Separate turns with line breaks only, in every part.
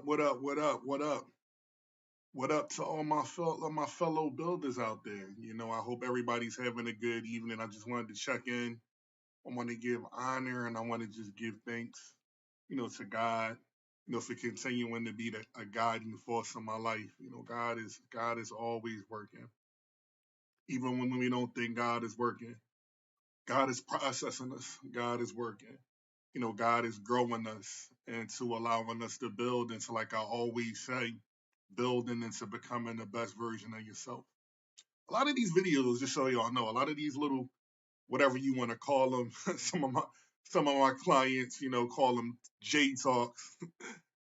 What up? What up? What up? What up to all my fellow builders out there? I hope everybody's having a good evening. I just wanted to check in. I want to give honor and I want to just give thanks, to God, for continuing to be a guiding force in my life. God is always working, even when we don't think God is working. God is processing us. God is working. God is growing us into allowing us to build into, like I always say, building into becoming the best version of yourself. A lot of these videos, just so y'all know, a lot of these little, whatever you want to call them, some of my clients, call them J talks.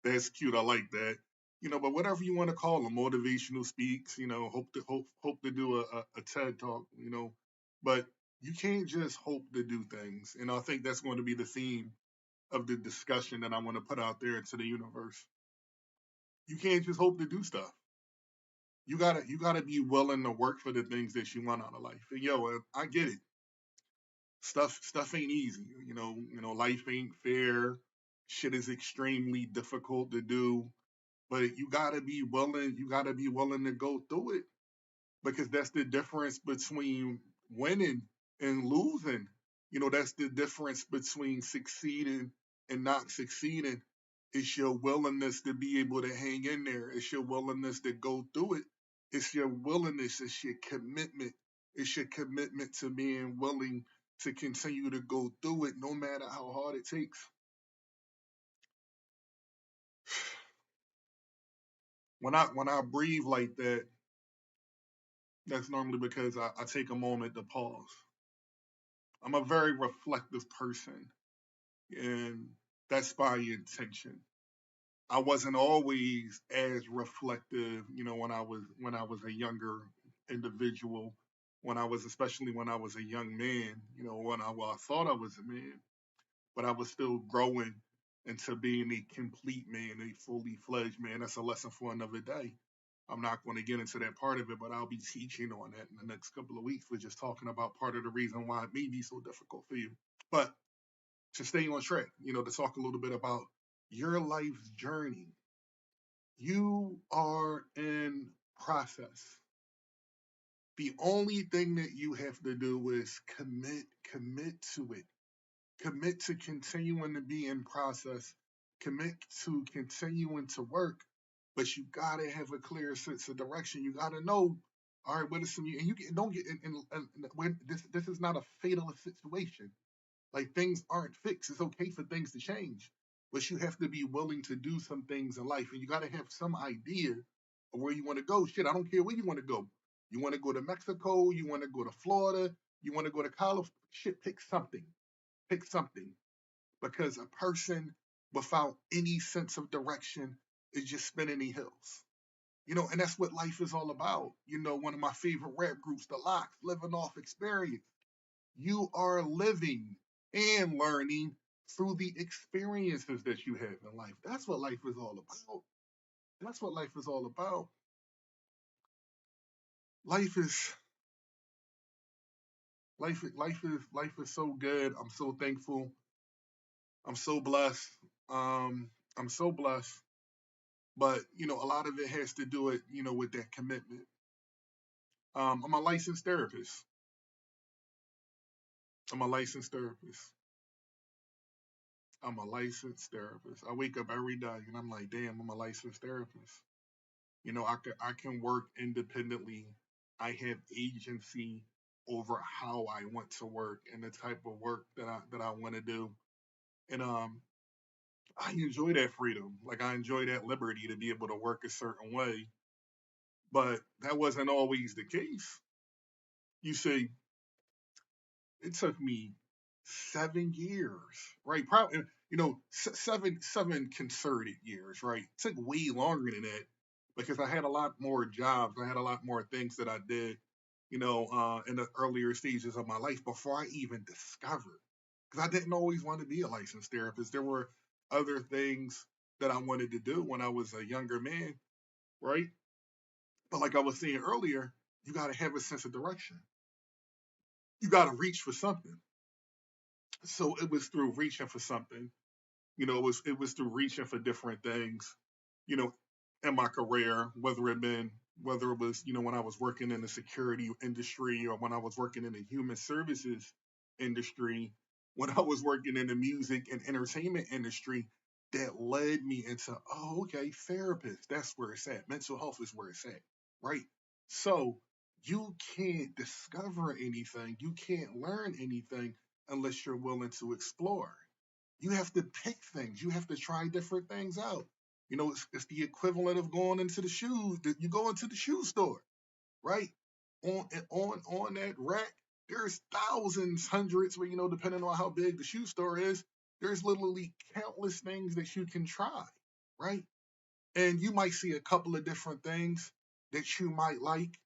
That's cute. I like that. But whatever you want to call them, motivational speaks. Hope to do a TED talk. But you can't just hope to do things. And I think that's going to be the theme of the discussion that I want to put out there into the universe. You can't just hope to do stuff. You gotta be willing to work for the things that you want out of life. And I get it. Stuff ain't easy. Life ain't fair. Shit is extremely difficult to do. But you gotta be willing. You gotta be willing to go through it because that's the difference between winning and losing. That's the difference between succeeding and not succeeding. It's your willingness to be able to hang in there. It's your willingness to go through it. It's your willingness. It's your commitment. It's your commitment to being willing to continue to go through it no matter how hard it takes. When I breathe like that, that's normally because I take a moment to pause. I'm a very reflective person, and that's by intention. I wasn't always as reflective, when I was a younger individual, especially when I was a young man, when I thought I was a man, but I was still growing into being a complete man, a fully fledged man. That's a lesson for another day. I'm not going to get into that part of it, but I'll be teaching on that in the next couple of weeks. We're just talking about part of the reason why it may be so difficult for you. But to stay on track, to talk a little bit about your life's journey. You are in process. The only thing that you have to do is commit to it. Commit to continuing to be in process. Commit to continuing to work. But you gotta have a clear sense of direction. You gotta know, all right, what is some, and don't get when this is not a fatal situation. Like things aren't fixed. It's okay for things to change, but you have to be willing to do some things in life, and you got to have some idea of where you want to go. Shit, I don't care where you want to go. You want to go to Mexico? You want to go to Florida? You want to go to California? Shit, pick something. Pick something, because a person without any sense of direction is just spinning the hills. And that's what life is all about. One of my favorite rap groups, The Locks, living off experience. You are living and learning through the experiences that you have in life. That's what life is all about. That's what life is all about. Life is life is so good. I'm so thankful. I'm so blessed. I'm so blessed. But a lot of it has to do it, with that commitment. I'm a licensed therapist. I'm a licensed therapist. I'm a licensed therapist. I wake up every day and I'm like, damn, I'm a licensed therapist. I can work independently. I have agency over how I want to work and the type of work that I want to do. And I enjoy that freedom. Like I enjoy that liberty to be able to work a certain way. But that wasn't always the case. You see, it took me 7 years, right? Probably, seven concerted years, right? It took way longer than that because I had a lot more jobs. I had a lot more things that I did, in the earlier stages of my life before I even discovered. Because I didn't always want to be a licensed therapist. There were other things that I wanted to do when I was a younger man, right? But like I was saying earlier, you got to have a sense of direction. You got to reach for something. So it was through reaching for something. It was through reaching for different things, you know, in my career, whether it was, when I was working in the security industry or when I was working in the human services industry, when I was working in the music and entertainment industry, that led me into, oh, okay, therapist, that's where it's at. Mental health is where it's at, right? So you can't discover anything, you can't learn anything unless you're willing to explore. You have to pick things, you have to try different things out. It's the equivalent of going into the shoes. You go into the shoe store, right? On that rack, there's thousands, hundreds, where depending on how big the shoe store is, there's literally countless things that you can try, right? And you might see a couple of different things that you might like,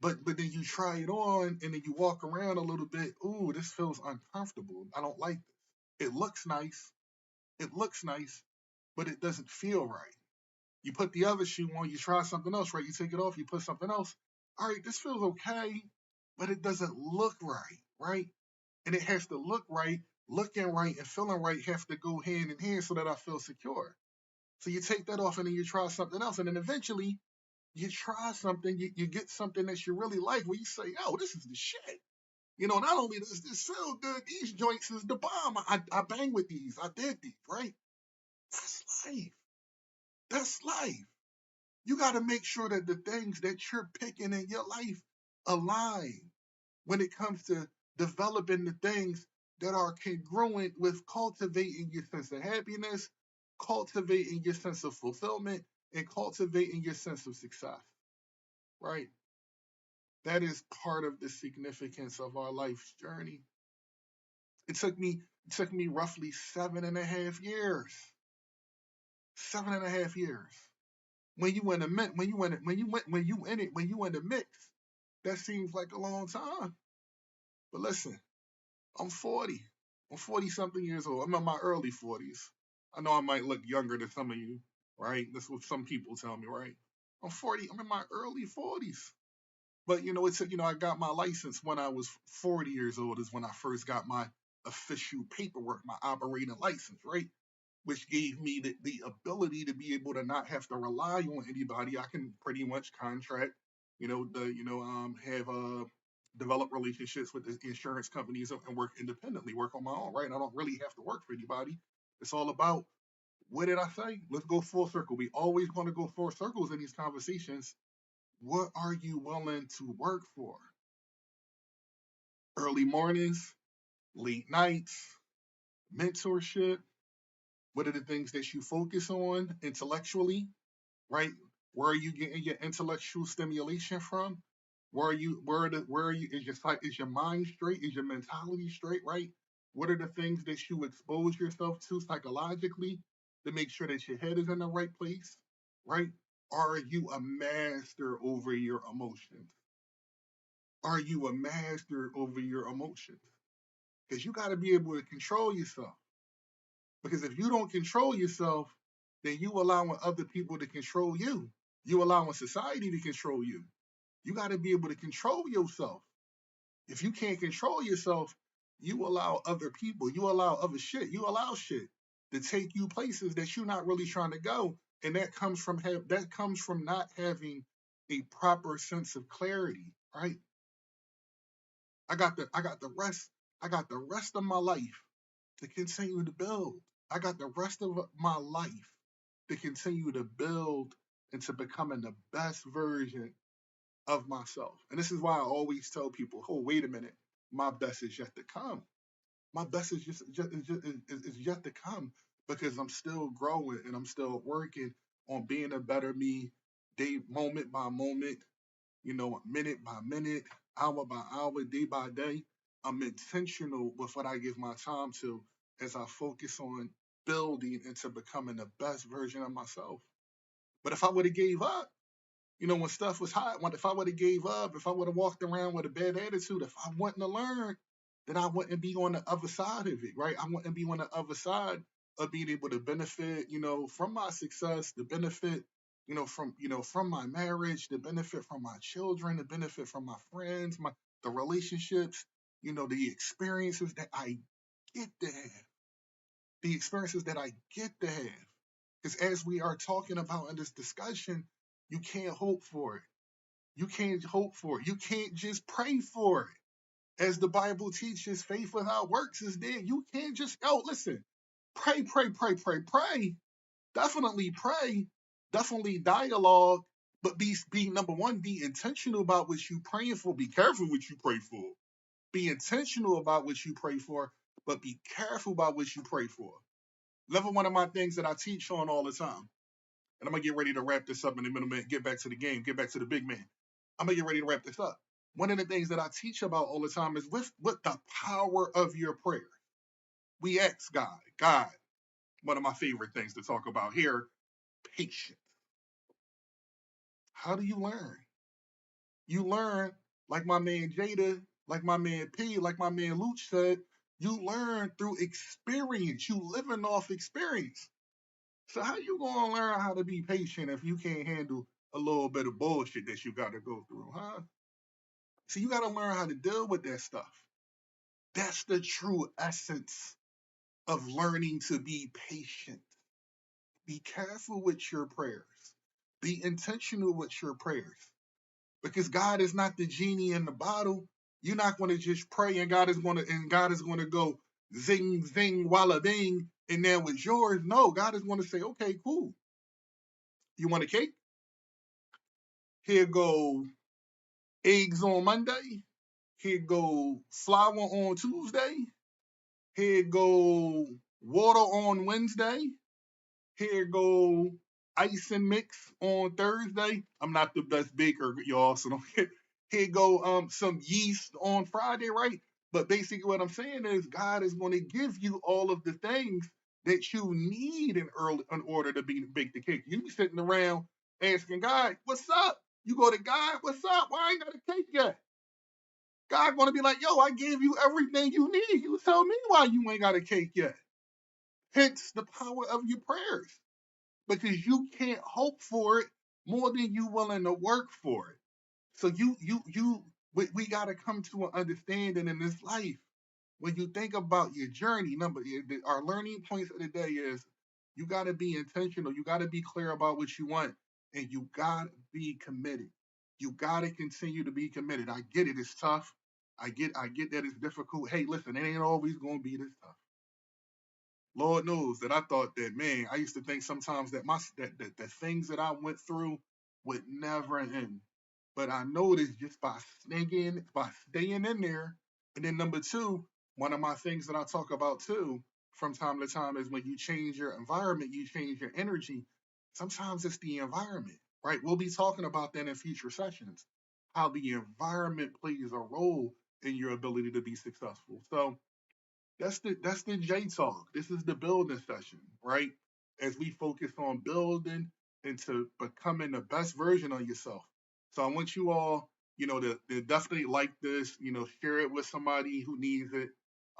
but then you try it on and then you walk around a little bit. Ooh, this feels uncomfortable. I don't like this. It looks nice. It looks nice, but it doesn't feel right. You put the other shoe on, you try something else, right? You take it off, you put something else. All right, this feels okay, but it doesn't look right, right? And it has to look right, looking right, and feeling right have to go hand in hand so that I feel secure. So you take that off and then you try something else. And then eventually you try something, you get something that you really like where you say, oh, this is the shit. Not only does this feel good, these joints is the bomb. I bang with these, I did these, right? That's life. That's life. You got to make sure that the things that you're picking in your life align when it comes to developing the things that are congruent with cultivating your sense of happiness, cultivating your sense of fulfillment, and cultivating your sense of success, right? That is part of the significance of our life's journey. It took me roughly 7.5 years. 7.5 years. When you in the when you in the mix, that seems like a long time. But listen, I'm 40. I'm 40 something years old. I'm in my early 40s. I know I might look younger than some of you, right? That's what some people tell me, right? I'm 40. I'm in my early 40s. But I got my license when I was 40 years old. Is when I first got my official paperwork, my operating license, right? Which gave me the ability to be able to not have to rely on anybody. I can pretty much contract, have develop relationships with the insurance companies and work independently, work on my own, right? I don't really have to work for anybody. It's all about, what did I say? Let's go full circle. We always want to go full circles in these conversations. What are you willing to work for? Early mornings, late nights, mentorship. What are the things that you focus on intellectually, right? Where are you getting your intellectual stimulation from? Where are you, is your mind straight? Is your mentality straight, right? What are the things that you expose yourself to psychologically to make sure that your head is in the right place, right? Are you a master over your emotions? Are you a master over your emotions? Because you got to be able to control yourself. Because if you don't control yourself, then you allowing other people to control you. You allowing society to control you. You got to be able to control yourself. If you can't control yourself, you allow other people, you allow other shit, you allow shit to take you places that you're not really trying to go, and that comes from not having a proper sense of clarity, right? I got the rest of my life to continue to build. I got the rest of my life to continue to build into becoming the best version of myself. And this is why I always tell people, oh, wait a minute, my best is yet to come. My best is yet to come, because I'm still growing and I'm still working on being a better me, day, moment by moment, minute by minute, hour by hour, day by day. I'm intentional with what I give my time to as I focus on building into becoming the best version of myself. But if I would have gave up, when stuff was hot, if I would have gave up, if I would have walked around with a bad attitude, if I wouldn't have learned, then I wouldn't be on the other side of it, right? I wouldn't be on the other side of being able to benefit, from my success, the benefit, from my marriage, the benefit from my children, the benefit from my friends, the relationships, the experiences that I get to have, the experiences that I get to have. Because as we are talking about in this discussion, you can't hope for it. You can't hope for it. You can't just pray for it. As the Bible teaches, faith without works is dead. You can't just, listen, pray, pray, pray, pray, pray. Definitely pray. Definitely dialogue. But be number one, be intentional about what you praying for. Be careful what you pray for. Be intentional about what you pray for, but be careful about what you pray for. Level one of my things that I teach on all the time. And I'm gonna get ready to wrap this up in a minute, get back to the game, get back to the big man. I'm gonna get ready to wrap this up. One of the things that I teach about all the time is with the power of your prayer. We ask God, one of my favorite things to talk about here, patience. How do you learn? You learn, like my man Jada, like my man P, like my man Luch said, you learn through experience. You living off experience. So how you gonna learn how to be patient if you can't handle a little bit of bullshit that you gotta go through, huh? So you gotta learn how to deal with that stuff. That's the true essence of learning to be patient. Be careful with your prayers. Be intentional with your prayers. Because God is not the genie in the bottle. You're not going to just pray and God is going to go zing zing walla ding and now it's yours. No, God is going to say, okay, cool. You want a cake? Here go eggs on Monday. Here go flour on Tuesday. Here go water on Wednesday. Here go ice and mix on Thursday. I'm not the best baker, y'all, so don't get. Here go some yeast on Friday, right? But basically what I'm saying is God is going to give you all of the things that you need in order to bake the cake. You be sitting around asking God, what's up? You go to God, what's up? Why I ain't got a cake yet? God gonna be like, yo, I gave you everything you need. You tell me why you ain't got a cake yet. Hence the power of your prayers. Because you can't hope for it more than you willing to work for it. So we gotta come to an understanding in this life. When you think about your journey, our learning points of the day is you gotta be intentional, you gotta be clear about what you want, and you gotta be committed. You gotta continue to be committed. I get it, it's tough. I get that it's difficult. Hey, listen, it ain't always gonna be this tough. Lord knows that I thought that, man, I used to think sometimes that the things that I went through would never end. But I noticed just by staying in there. And then number two, one of my things that I talk about too from time to time is when you change your environment, you change your energy. Sometimes it's the environment, right? We'll be talking about that in future sessions, how the environment plays a role in your ability to be successful. So that's the J talk. This is the building session, right? As we focus on building into becoming the best version of yourself. So I want you all, to definitely like this, share it with somebody who needs it.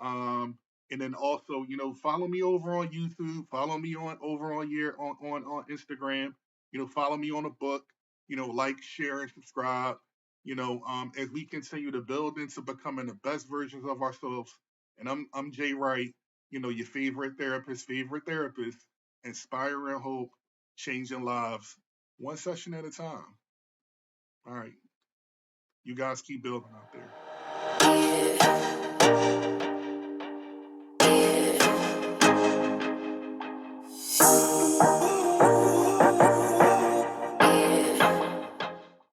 And then also, follow me over on YouTube, follow me on over on your on Instagram, follow me on a book, like, share, and subscribe. As we continue to build into becoming the best versions of ourselves. And I'm Jay Wright, your favorite therapist, inspiring hope, changing lives, one session at a time. All right. You guys keep building out there.